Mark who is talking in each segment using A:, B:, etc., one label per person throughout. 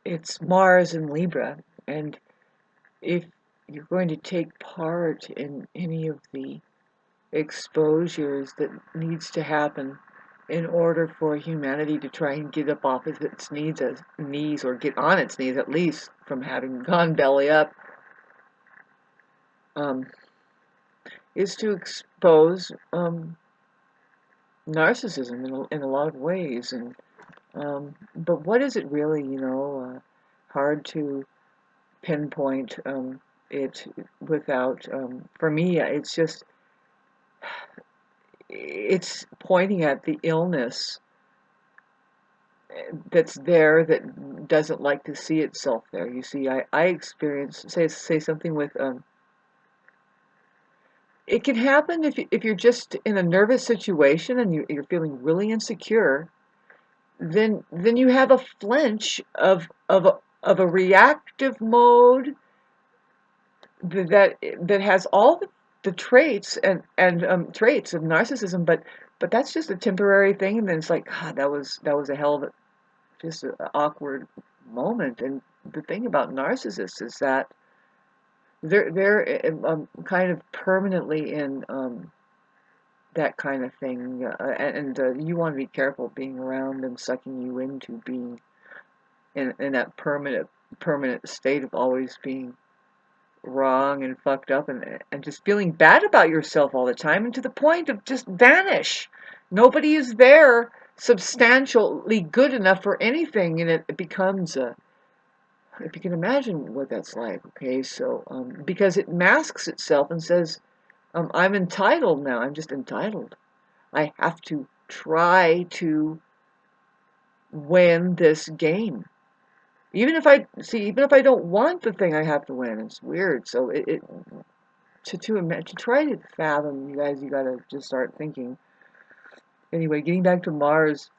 A: it's Mars in Libra, and if you're going to take part in any of the exposures that needs to happen in order for humanity to try and get up off of its knees, or get on its knees at least from having gone belly up, um, is to expose narcissism in a lot of ways. And but what is it really? Hard to pinpoint it without. For me, it's pointing at the illness that's there that doesn't like to see itself there. You see, I experience, say something with it can happen if you're just in a nervous situation and you're feeling really insecure, then you have a flinch of a reactive mode that has all the traits and traits of narcissism, but that's just a temporary thing, and then it's like, God, that was a hell of a just an awkward moment. And the thing about narcissists is that they're kind of permanently in that kind of thing, and you want to be careful being around them, sucking you into being in that permanent state of always being wrong and fucked up, and just feeling bad about yourself all the time, and to the point of just vanish. Nobody is there substantially good enough for anything, and it becomes a, if you can imagine what that's like. Okay, so because it masks itself and says, I'm entitled now, I'm just entitled, I have to try to win this game. Even if I don't want the thing, I have to win. It's weird. So to try to fathom, you guys, you gotta just start thinking. Anyway, getting back to Mars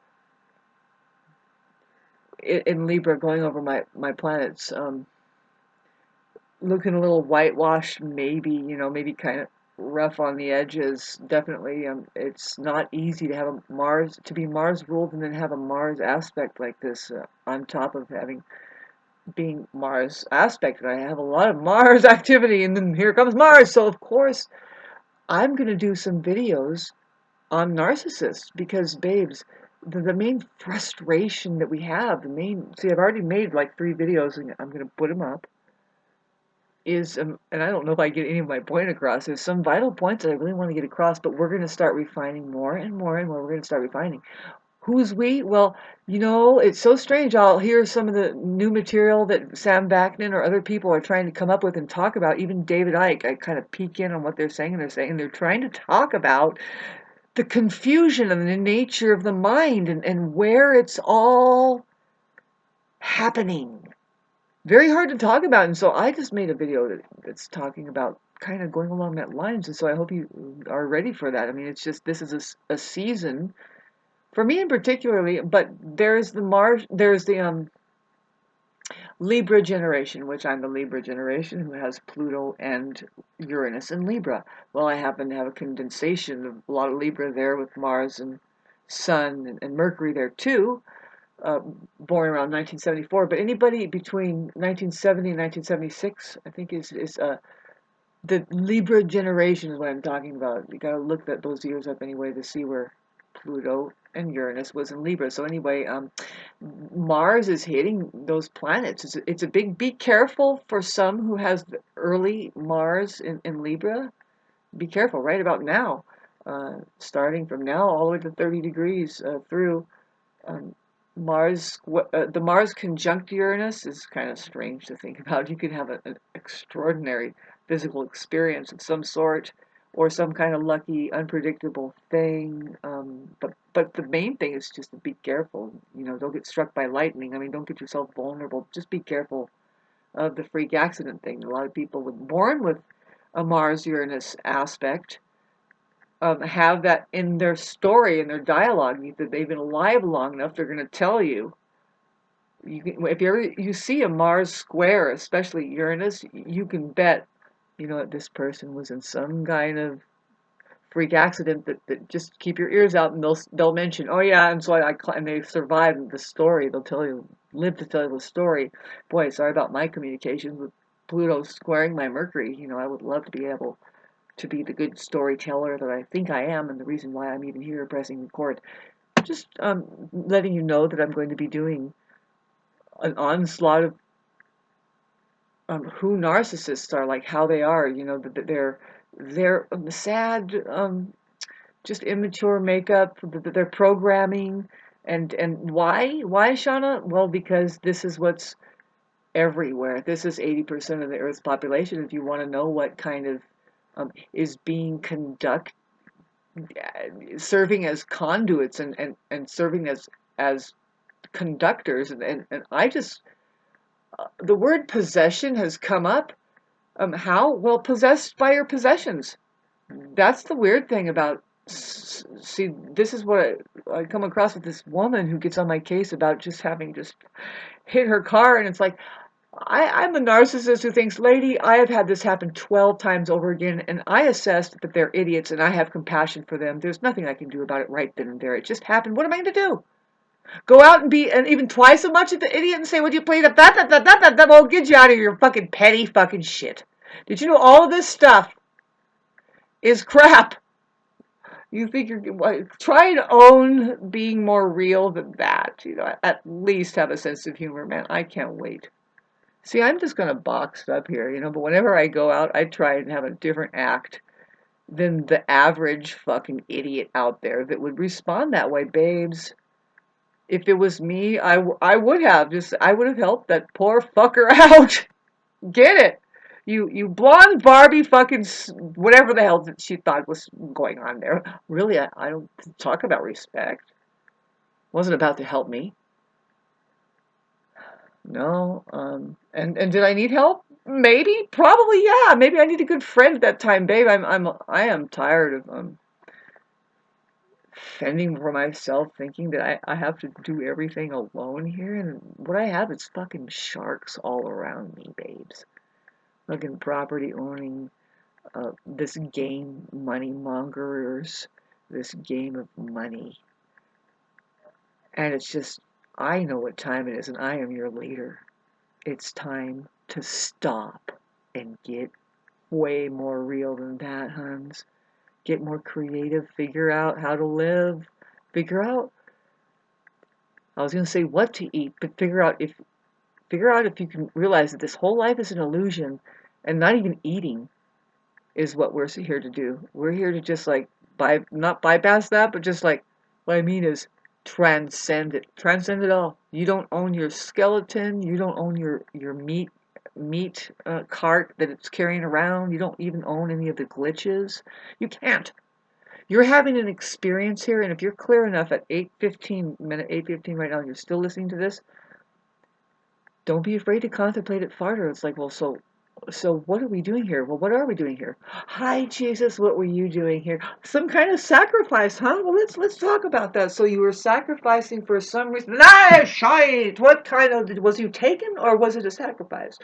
A: in Libra, going over my planets, looking a little whitewashed, maybe, maybe kind of rough on the edges. Definitely, it's not easy to have a Mars to be Mars ruled and then have a Mars aspect like this on top of having being Mars aspect. I have a lot of Mars activity, and then here comes Mars. So of course, I'm gonna do some videos on narcissists because, babes, the main frustration that we have, I've already made like 3 videos, and I'm gonna put them up. Is and I don't know if I get any of my point across. There's some vital points that I really want to get across, but we're gonna start refining more and more and more. We're gonna start refining. Who's we? Well, it's so strange. I'll hear some of the new material that Sam Vaknin or other people are trying to come up with and talk about. Even David Icke, I kind of peek in on what they're saying, and they're trying to talk about the confusion and the nature of the mind, and where it's all happening. Very hard to talk about. And so I just made a video that's talking about kind of going along that lines. And so I hope you are ready for that. I mean, it's just, this is a season for me in particularly, but there's the Libra generation, which I'm the Libra generation who has Pluto and Uranus in Libra. Well, I happen to have a condensation of a lot of Libra there with Mars and Sun and Mercury there too, uh, born around 1974. But anybody between 1970 and 1976, I think is the Libra generation is what I'm talking about. You gotta look those years up anyway to see where Pluto and Uranus was in Libra. So anyway, Mars is hitting those planets. It's a big, be careful for some who has the early Mars in Libra. Be careful right about now, starting from now all the way to 30 degrees through. Um, the Mars conjunct Uranus is kind of strange to think about. You can have an extraordinary physical experience of some sort, or some kind of lucky, unpredictable thing. But the main thing is just to be careful. Don't get struck by lightning. I mean, don't get yourself vulnerable. Just be careful of the freak accident thing. A lot of people born with a Mars Uranus aspect have that in their story, in their dialogue, that they've been alive long enough, they're going to tell you. If you see a Mars square, especially Uranus, you can bet, that this person was in some kind of freak accident, that just keep your ears out, and they'll mention, oh yeah, and so and they survived the story. They'll tell you live to tell the story. Boy, sorry about my communications with Pluto squaring my Mercury. I would love to be able to be the good storyteller that I think I am, and the reason why I'm even here pressing record. Just letting you know that I'm going to be doing an onslaught of who narcissists are, like how they are. They're sad, just immature makeup, their programming, and why, Shauna? Well, because this is what's everywhere. This is 80% of the Earth's population. If you want to know what kind of is being serving as conduits and serving as conductors, and I just the word possession has come up. How? Well, possessed by your possessions. That's the weird thing about. See, this is what I come across with this woman who gets on my case about just having just hit her car, and it's like, I'm a narcissist who thinks, lady, I have had this happen 12 times over again, and I assessed that they're idiots, and I have compassion for them. There's nothing I can do about it right then and there. It just happened. What am I going to do? Go out and be and even twice as much of the idiot and say, would you please, that won't get you out of your fucking petty fucking shit. Did you know all of this stuff is crap? You think you're try to own being more real than that. At least have a sense of humor, man. I can't wait. See, I'm just gonna box up here, but whenever I go out, I try and have a different act than the average fucking idiot out there that would respond that way, babes. If it was me, I would have I would have helped that poor fucker out. Get it? You blonde Barbie fucking whatever the hell that she thought was going on there. Really, I don't talk about respect. Wasn't about to help me. No. And did I need help? Maybe, probably, yeah. Maybe I need a good friend at that time, babe. I am tired of fending for myself, thinking that I have to do everything alone here, and what I have is fucking sharks all around me, babes. Fucking property owning, this game money mongers, this game of money, and it's just I know what time it is, and I am your leader. It's time to stop and get way more real than that, Huns. Get more creative, figure out how to live, figure out, I was going to say what to eat, but figure out if you can realize that this whole life is an illusion, and not even eating is what we're here to do. We're here to just like not bypass that, but just like what I mean is transcend it. Transcend it all. You don't own your skeleton. You don't own your meat cart that it's carrying around. You don't even own any of the glitches. You can't. You're having an experience here, and if you're clear enough at 8:15 right now, and you're still listening to this, don't be afraid to contemplate it farther. It's like, well, so what are we doing here? Well, what are we doing here? Hi, Jesus, what were you doing here? Some kind of sacrifice, huh? Well, let's talk about that. So you were sacrificing for some reason. Ah, shite! What kind of was you taken, or was it a sacrifice?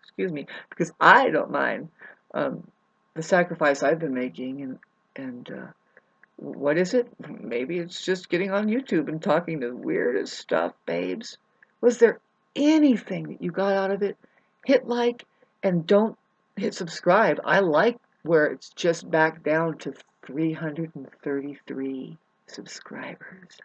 A: Excuse me, because I don't mind the sacrifice I've been making, and what is it? Maybe it's just getting on YouTube and talking the weirdest stuff, babes. Was there anything that you got out of it? Hit like and don't hit subscribe. I like where it's just back down to 333 subscribers.